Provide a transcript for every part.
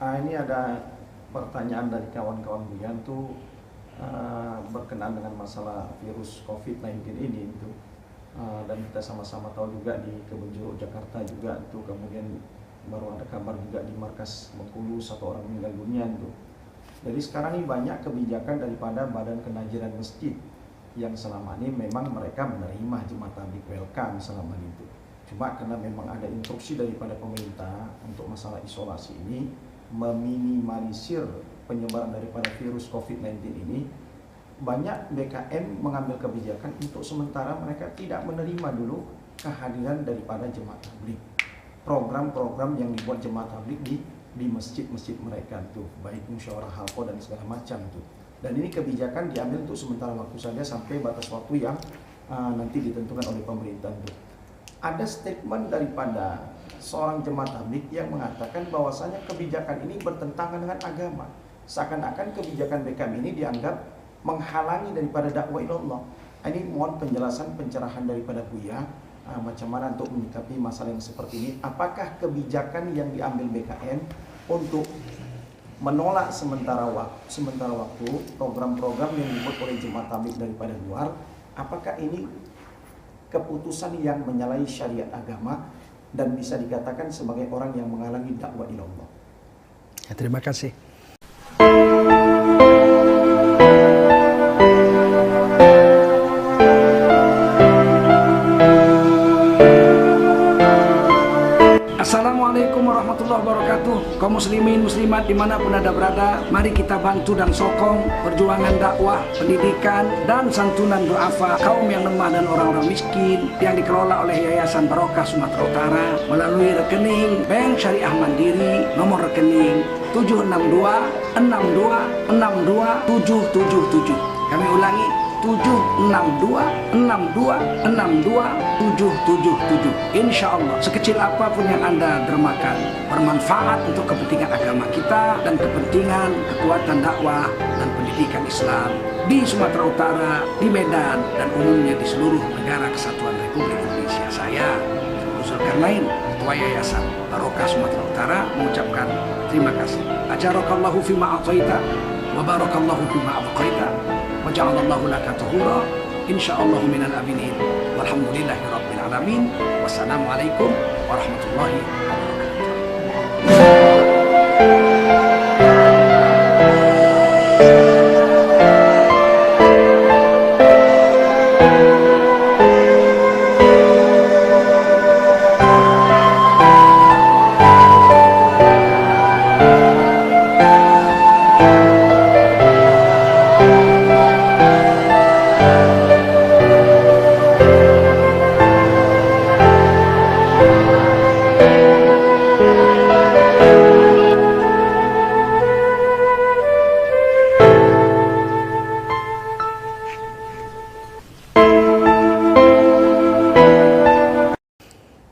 Ini ada pertanyaan dari kawan-kawan Buyan tuh berkenaan dengan masalah virus COVID-19 ini itu. Dan kita sama-sama tahu juga di Kebun Jeruk Jakarta juga itu, kemudian baru ada kabar juga di Markas Bengkulu 1 orang meninggal dunia itu. Jadi sekarang ini banyak kebijakan daripada Badan Kenajiran Masjid yang selama ini memang mereka menerima jemaah tabligh welcome selama itu. Cuma karena memang ada instruksi daripada pemerintah untuk masalah isolasi ini, meminimalisir penyebaran daripada virus COVID-19 ini, banyak BKM mengambil kebijakan untuk sementara mereka tidak menerima dulu kehadiran daripada jemaah tabligh. Program-program yang dibuat jemaah tabligh di masjid-masjid mereka tuh, baik musyawarah halqa dan segala macam tuh. Dan ini kebijakan diambil untuk sementara waktu saja sampai batas waktu yang nanti ditentukan oleh pemerintah tuh. Ada statement daripada seorang jemaah tabligh yang mengatakan bahwasanya kebijakan ini bertentangan dengan agama. Seakan-akan kebijakan BKM ini dianggap menghalangi daripada dakwah ilallah. Ini mohon penjelasan pencerahan daripada Buya, macam mana untuk menyikapi masalah yang seperti ini. Apakah kebijakan yang diambil BKM untuk menolak sementara waktu program-program yang dibuat oleh jemaah tabligh daripada luar, apakah ini keputusan yang menyalahi syariat agama dan bisa dikatakan sebagai orang yang menghalangi dakwah ilallah? Ya, terima kasih. Assalamualaikum warahmatullahi wabarakatuh. Kaum muslimin muslimat dimanapun Anda berada, mari kita bantu dan sokong perjuangan dakwah, pendidikan, dan santunan duafa kaum yang lemah dan orang-orang miskin yang dikelola oleh Yayasan Barokah Sumatera Utara melalui rekening Bank Syariah Mandiri nomor rekening 76262627777. Kami ulangi, 76262626777. Insya Allah sekecil apapun yang Anda dermakan bermanfaat untuk kepentingan agama kita dan kepentingan kekuatan dakwah dan pendidikan Islam di Sumatera Utara, di Medan, dan umumnya di seluruh negara kesatuan Republik Indonesia. Saya Zulkarnain, Ketua Yayasan Barokah Sumatera Utara, mengucapkan terima kasih. Ajarakallahu fima a'taita wa barakallahu fima abqaita wa ja'alallahu laka tuhura insyaallah minal aminin walhamdulillahi rabbil alamin. Wassalamualaikum warahmatullahi wabarakatuh.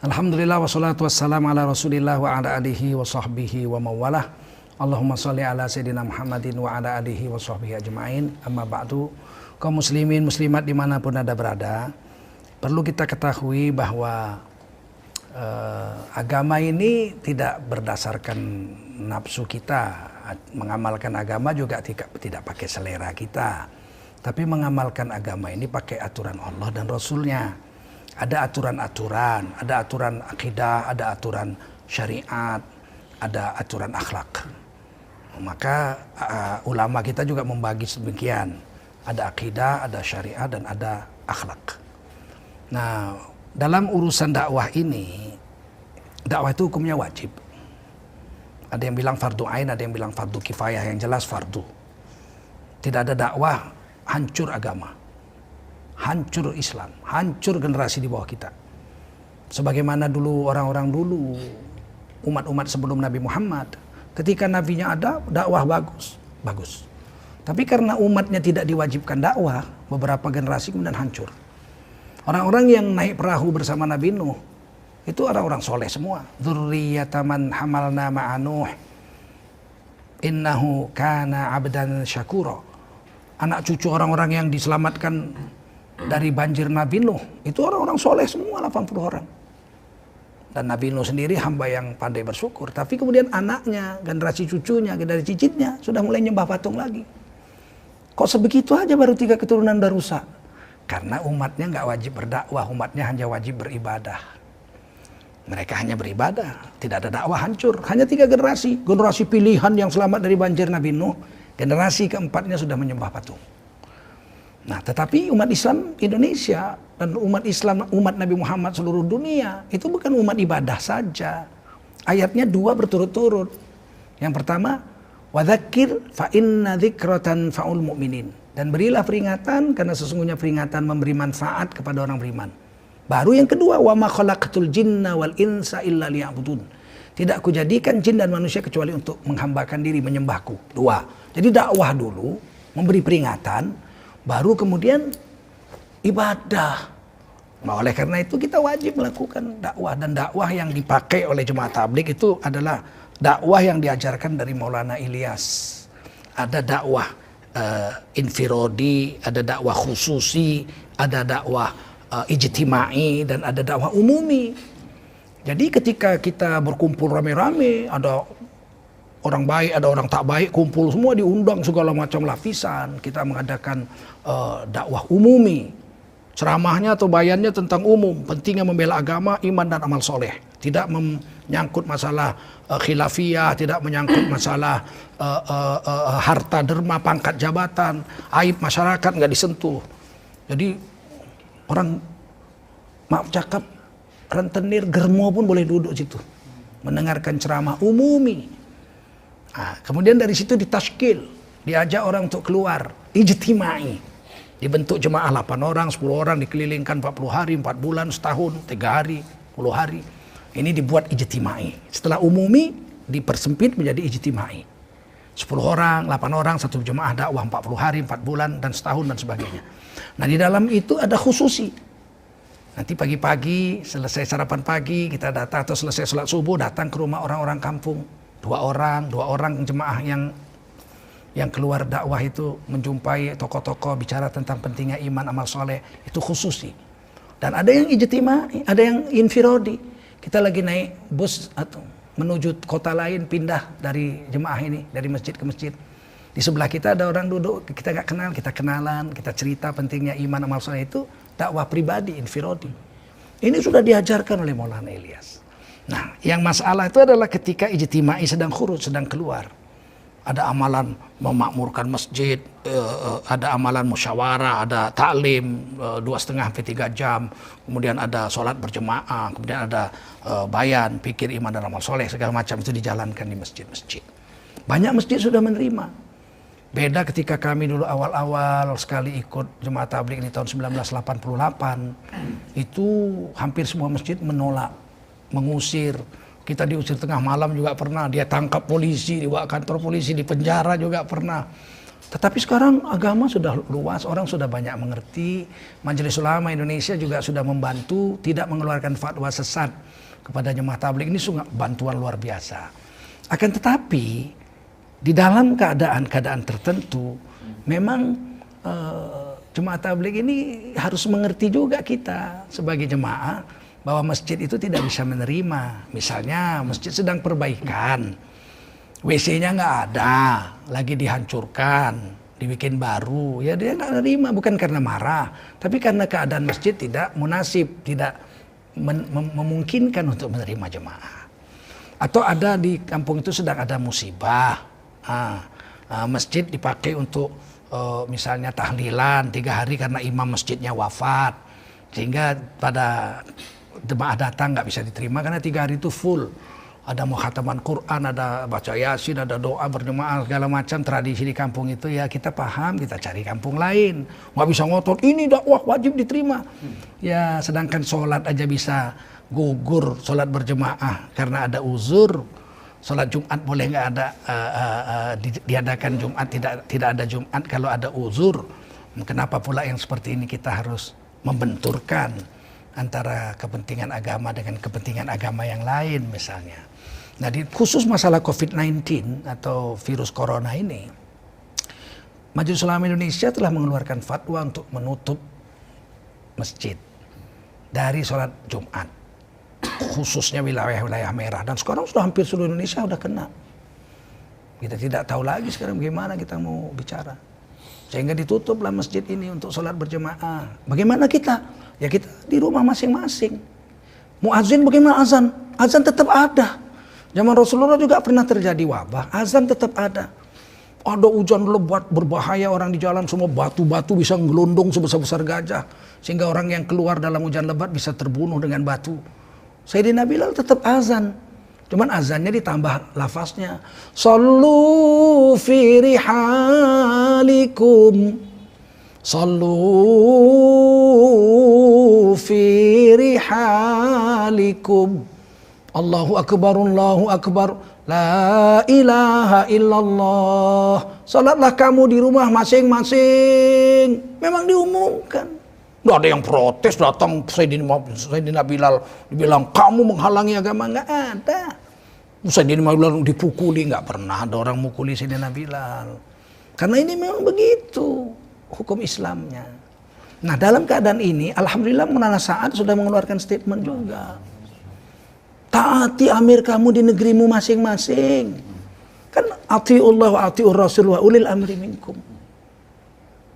Alhamdulillah wassalatu wassalamu ala rasulillah wa ala alihi wa sahbihi wa mawalah. Allahumma salli ala sayyidina Muhammadin wa ala alihi wa sahbihi ajma'in. Amma ba'du. Kaum muslimin muslimat dimanapun Anda berada, perlu kita ketahui bahwa agama ini tidak berdasarkan nafsu kita. Mengamalkan agama juga tidak pakai selera kita, tapi mengamalkan agama ini pakai aturan Allah dan Rasulnya. Ada aturan-aturan, ada aturan akidah, ada aturan syariat, ada aturan akhlak. Maka ulama kita juga membagi sedemikian. Ada akidah, ada syariat, dan ada akhlak. Nah, dalam urusan dakwah ini, dakwah itu hukumnya wajib. Ada yang bilang fardu ain, ada yang bilang fardu kifayah. Yang jelas fardu. Tidak ada dakwah, hancur agama. Hancur Islam, hancur generasi di bawah kita. Sebagaimana dulu orang-orang dulu, umat-umat sebelum Nabi Muhammad, ketika nabinya ada, dakwah bagus. Tapi karena umatnya tidak diwajibkan dakwah, beberapa generasi kemudian hancur. Orang-orang yang naik perahu bersama Nabi Nuh, itu orang-orang soleh semua. Dzurriyyataman hamalna ma'a Nuh, innahu kana abdan syakura. Anak cucu orang-orang yang diselamatkan dari banjir Nabi Nuh, itu orang-orang soleh semua, 80 orang. Dan Nabi Nuh sendiri hamba yang pandai bersyukur. Tapi kemudian anaknya, generasi cucunya, generasi cicitnya sudah mulai nyembah patung lagi. Kok sebegitu aja baru 3 keturunan udah rusak? Karena umatnya nggak wajib berdakwah, umatnya hanya wajib beribadah. Mereka hanya beribadah, tidak ada dakwah, hancur. Hanya 3 generasi. Generasi pilihan yang selamat dari banjir Nabi Nuh. Generasi keempatnya sudah menyembah patung. Nah, tetapi umat Islam Indonesia dan umat Islam, umat Nabi Muhammad seluruh dunia itu bukan umat ibadah saja. Ayatnya 2 berturut-turut. Yang pertama, wadzakir fa inna dzikratan faul mu'minin. Dan berilah peringatan karena sesungguhnya peringatan memberi manfaat kepada orang beriman. Baru yang kedua, wa ma khalaqatul jinna wal insa illa liya'budun. Tidak kujadikan jin dan manusia kecuali untuk menghambakan diri, menyembahku. 2. Jadi dakwah dulu, memberi peringatan, baru kemudian ibadah. Nah, oleh karena itu kita wajib melakukan dakwah. Dan dakwah yang dipakai oleh Jemaah Tabligh itu adalah dakwah yang diajarkan dari Maulana Ilyas. Ada dakwah infirodi, ada dakwah khususi, ada dakwah ijtimai, dan ada dakwah umumi. Jadi ketika kita berkumpul rame-rame, ada orang baik, ada orang tak baik, kumpul semua, diundang segala macam lapisan. Kita mengadakan dakwah umumi. Ceramahnya atau bayannya tentang umum. Pentingnya membela agama, iman, dan amal soleh. Tidak menyangkut masalah khilafiyah, tidak menyangkut masalah harta, derma, pangkat jabatan, aib masyarakat nggak disentuh. Jadi orang, maaf cakap, rentenir, germo pun boleh duduk situ. Mendengarkan ceramah umumi. Nah, kemudian dari situ ditashkil, diajak orang untuk keluar, ijtimai. Dibentuk jemaah 8 orang, 10 orang, dikelilingkan 40 hari, 4 bulan, setahun, 3 hari, 10 hari. Ini dibuat ijtimai. Setelah umumi, dipersempit menjadi ijtimai. 10 orang, 8 orang, satu jemaah dakwah 40 hari, 4 bulan, dan setahun, dan sebagainya. Nah, di dalam itu ada khususi. Nanti pagi-pagi, selesai sarapan pagi, kita datang, atau selesai sholat subuh, datang ke rumah orang-orang kampung. 2 orang jemaah yang keluar dakwah itu menjumpai tokoh-tokoh bicara tentang pentingnya iman, amal soleh, itu khususi. Dan ada yang ijtimai, ada yang infirodi. Kita lagi naik bus atau menuju kota lain, pindah dari jemaah ini, dari masjid ke masjid. Di sebelah kita ada orang duduk, kita nggak kenal, kita kenalan, kita cerita pentingnya iman, amal soleh, itu dakwah pribadi, infirodi. Ini sudah diajarkan oleh Maulana Ilyas. Nah, yang masalah itu adalah ketika ijtimai sedang khuruj, sedang keluar. Ada amalan memakmurkan masjid, ada amalan musyawarah, ada taklim 2,5 sampai 3 jam, kemudian ada sholat berjemaah, kemudian ada bayan, pikir iman dan amal soleh, segala macam itu dijalankan di masjid-masjid. Banyak masjid sudah menerima. Beda ketika kami dulu awal-awal sekali ikut Jemaah Tabligh di tahun 1988, itu hampir semua masjid menolak, mengusir. Kita diusir tengah malam juga pernah, dia tangkap polisi, dibawa kantor polisi, di penjara juga pernah. Tetapi sekarang agama sudah luas, orang sudah banyak mengerti. Majelis Ulama Indonesia juga sudah membantu, tidak mengeluarkan fatwa sesat kepada Jemaah Tabligh. Ini sungguh bantuan luar biasa. Akan tetapi di dalam keadaan-keadaan tertentu, memang Jemaah Tabligh ini harus mengerti juga kita sebagai jemaah, bahwa masjid itu tidak bisa menerima. Misalnya masjid sedang perbaikan, WC-nya nggak ada, lagi dihancurkan, dibikin baru, ya dia nggak menerima, bukan karena marah, tapi karena keadaan masjid tidak munasib, tidak memungkinkan untuk menerima jemaah. Atau ada di kampung itu sedang ada musibah, masjid dipakai untuk misalnya tahlilan 3 hari karena imam masjidnya wafat, sehingga pada jemaah datang nggak bisa diterima karena 3 hari itu full. Ada mukhataman Quran, ada baca Yasin, ada doa berjemaah, segala macam tradisi di kampung itu. Ya kita paham, kita cari kampung lain. Nggak bisa ngotot, ini dakwah wajib diterima. Ya sedangkan sholat aja bisa gugur, sholat berjemaah karena ada uzur. Sholat Jumat boleh nggak ada, diadakan Jumat, tidak ada Jumat kalau ada uzur. Kenapa pula yang seperti ini kita harus membenturkan antara kepentingan agama dengan kepentingan agama yang lain misalnya. Nah, khusus masalah COVID-19 atau virus corona ini, Majelis Ulama Indonesia telah mengeluarkan fatwa untuk menutup masjid dari sholat Jumat. khususnya wilayah-wilayah merah, dan sekarang sudah hampir seluruh Indonesia sudah kena. Kita tidak tahu lagi sekarang bagaimana kita mau bicara. Sehingga ditutuplah masjid ini untuk sholat berjemaah. Bagaimana kita? Ya kita di rumah masing-masing. Muazin bagaimana azan? Azan tetap ada. Zaman Rasulullah juga pernah terjadi wabah, azan tetap ada. Ada hujan lebat berbahaya, orang di jalan semua batu-batu bisa ngelondong sebesar-besar gajah. Sehingga orang yang keluar dalam hujan lebat bisa terbunuh dengan batu. Sayyidina Bilal tetap azan. Cuman azannya ditambah lafaznya. Sallu fi rihalikum. Sallu fi rihalikum. Allahu akbar, Allahu akbar. La ilaha illallah. Salatlah kamu di rumah masing-masing. Memang diumumkan. Nggak ada yang protes, datang Sayyidina Bilal dibilang kamu menghalangi agama, nggak ada. Sayyidina Bilal dipukuli, nggak pernah ada orang mukuli Sayyidina Bilal. Karena ini memang begitu hukum Islamnya. Nah dalam keadaan ini, alhamdulillah Maulana Sa'ad sudah mengeluarkan statement juga. Taati amir kamu di negerimu masing-masing. Kan atiullah wa atiur rasul wa ulil amri minkum.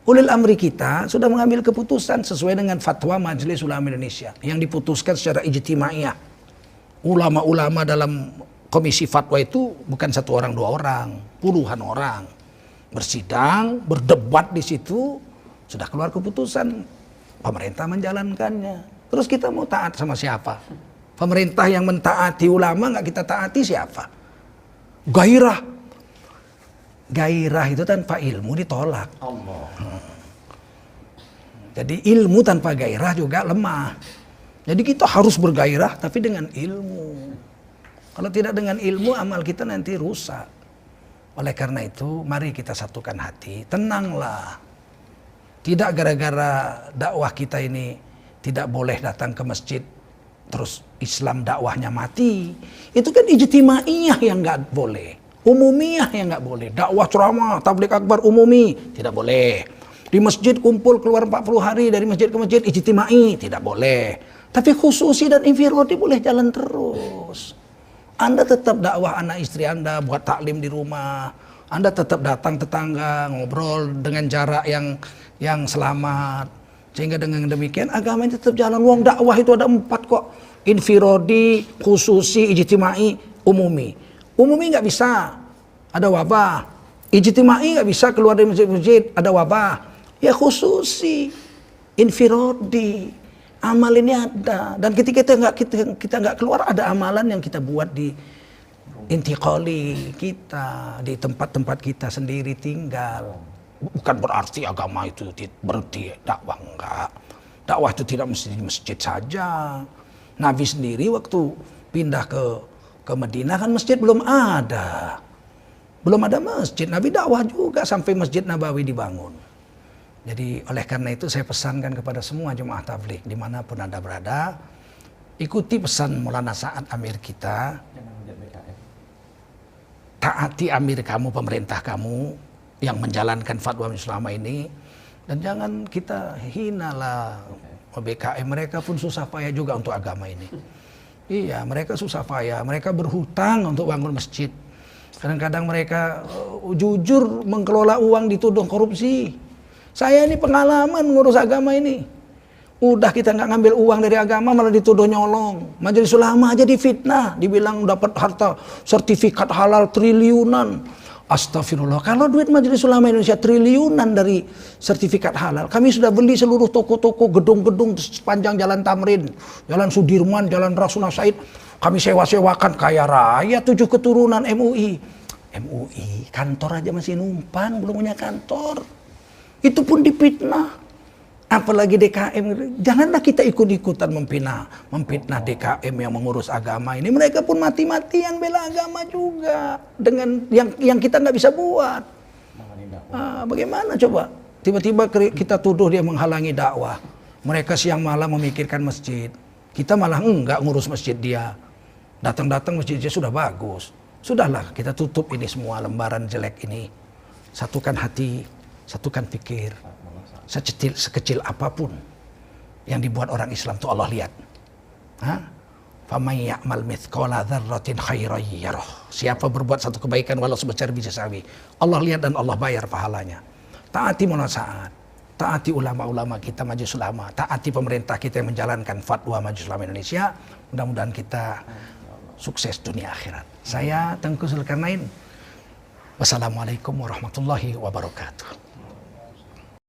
Ulil amri kita sudah mengambil keputusan sesuai dengan fatwa Majelis Ulama Indonesia yang diputuskan secara ijtimaiyah. Ulama-ulama dalam komisi fatwa itu bukan satu orang, dua orang, puluhan orang. Bersidang, berdebat di situ, sudah keluar keputusan. Pemerintah menjalankannya. Terus kita mau taat sama siapa? Pemerintah yang mentaati ulama nggak kita taati siapa? Gairah. Gairah itu tanpa ilmu ditolak. Allah. Jadi ilmu tanpa gairah juga lemah. Jadi kita harus bergairah tapi dengan ilmu. Kalau tidak dengan ilmu amal kita nanti rusak. Oleh karena itu mari kita satukan hati, tenanglah. Tidak gara-gara dakwah kita ini tidak boleh datang ke masjid terus Islam dakwahnya mati. Itu kan ijtimaiyah yang nggak boleh. Umumiyah yang nggak boleh. Dakwah ceramah, tabligh akbar umumi, tidak boleh. Di masjid kumpul keluar 40 hari dari masjid ke masjid, ijtimai, tidak boleh. Tapi khususi dan infirodi boleh jalan terus. Anda tetap dakwah anak istri Anda, buat taklim di rumah. Anda tetap datang tetangga, ngobrol dengan jarak yang selamat. Sehingga dengan demikian agama ini tetap jalan. Wong dakwah itu ada 4 kok. Infirodi, khususi, ijtimai, umumi. Umumi nggak bisa, ada wabah. Ijtimai nggak bisa keluar dari masjid, ada wabah. Ya khususi, infirodi, amal ini ada. Dan ketika kita nggak keluar, ada amalan yang kita buat di intiqali kita, di tempat-tempat kita sendiri tinggal. Bukan berarti agama itu berhenti dakwah, enggak. Dakwah itu tidak mesti di masjid saja. Nabi sendiri waktu pindah ke Madinah kan masjid belum ada. Belum ada masjid. Nabi dakwah juga sampai Masjid Nabawi dibangun. Jadi oleh karena itu saya pesankan kepada semua jemaah tabligh dimanapun Anda berada. Ikuti pesan Maulana Sa'ad amir kita. Taati amir kamu, pemerintah kamu yang menjalankan fatwa selama ini. Dan jangan kita hinalah BKM, mereka pun susah payah juga untuk agama ini. Iya, mereka susah payah, mereka berhutang untuk bangun masjid. Kadang-kadang mereka jujur mengelola uang dituduh korupsi. Saya ini pengalaman ngurus agama ini. Udah kita nggak ngambil uang dari agama malah dituduh nyolong. Majelis Ulama aja difitnah, dibilang dapat harta sertifikat halal triliunan. Astagfirullah, kalau duit Majelis Ulama Indonesia triliunan dari sertifikat halal, kami sudah beli seluruh toko-toko, gedung-gedung sepanjang Jalan Tamrin, Jalan Sudirman, Jalan Rasuna Said, kami sewa-sewakan kaya raya 7 keturunan MUI. MUI, kantor aja masih numpang, belum punya kantor. Itu pun dipitnah. Apalagi DKM, janganlah kita ikut-ikutan memfitnah DKM yang mengurus agama ini. Mereka pun mati-matian bela agama juga dengan yang kita nggak bisa buat. Bagaimana coba? Tiba-tiba kita tuduh dia menghalangi dakwah. Mereka siang malam memikirkan masjid. Kita malah enggak ngurus masjid dia. Datang-datang masjidnya sudah bagus. Sudahlah kita tutup ini semua lembaran jelek ini. Satukan hati, satukan pikir. Sekecil apapun yang dibuat orang Islam tuh Allah lihat. Faman ya'mal mithqala dzarratin khairan yarah. Siapa berbuat satu kebaikan walau sebesar biji sawi, Allah lihat dan Allah bayar pahalanya. Taati munasaat, taati ulama-ulama kita Majelis Ulama, taati pemerintah kita yang menjalankan fatwa Majelis Ulama Indonesia. Mudah-mudahan kita sukses dunia akhirat. Saya Tengku Zulkarnain. Wassalamualaikum warahmatullahi wabarakatuh.